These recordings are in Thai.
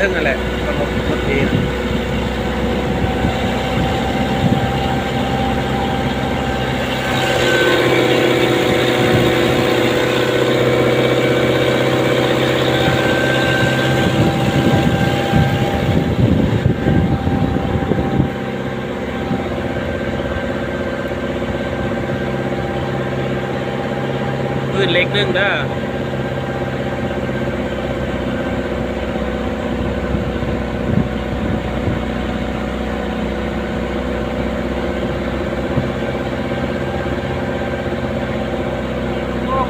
งนั่นแหละกระทบรถเองพื้นเล็กนึงเด้อ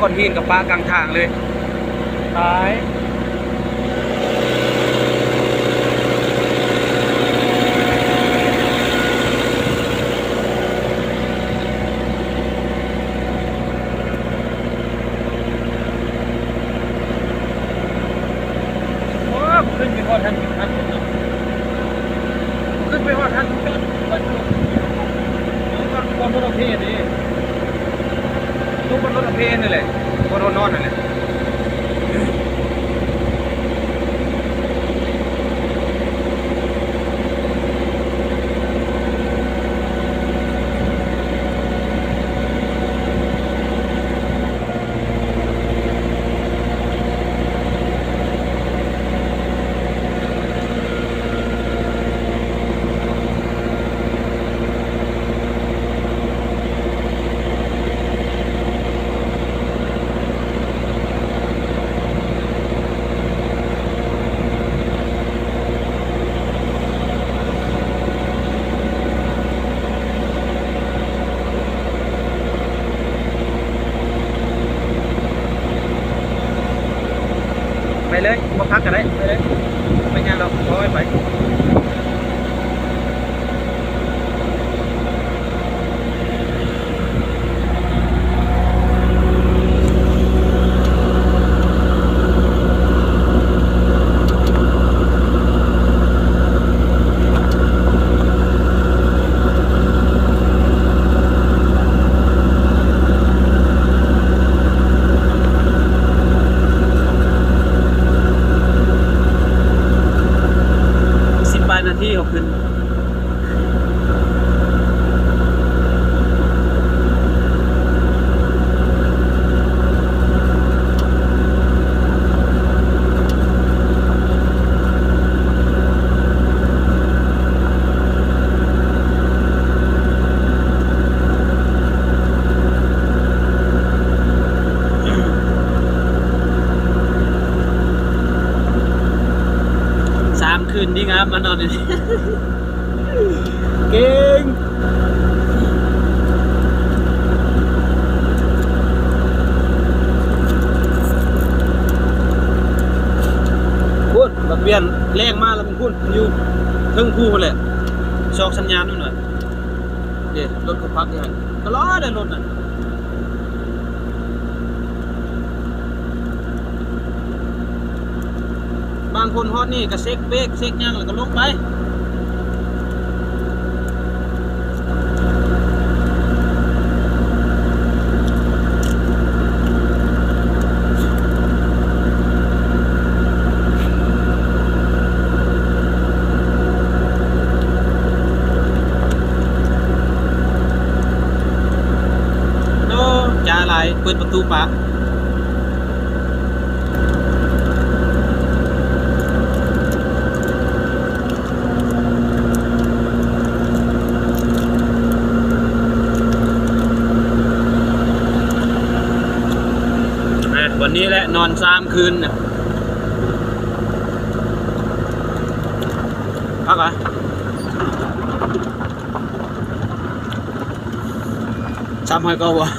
ก้อนหินกับปลากลางทางเลยตายขึ้นไปว่าท่านขึ้นไปว่าท่านบนรถเพลนี่ทุกบนรถเพลนี่แหละบนรถนอนนั่นแหละไปเลยมาพักกันได้ไปเลยไม่งานเราขอให้ไปที่เขาขึ้นคืนนี้ครับมานอนอยู่นี่เก่งพูดแบบเปลี่ยนแรงมากแล้วมึงพูดอยู่ทึ่งพูดเลยชอกสัญญาณนู่นน่ะเดี๋ยวรถก็พักอย่างก็ล้อได้รถน่ะบางคนฮอตนี่ก็เซ็กเบรกเซ็กย่างแล้วก็ลงไปโน้จ่าอะไรเปิดประตูปะวันนี้แหละนอน3 คืนนะพักเหรอซ้ำให้ก็วะ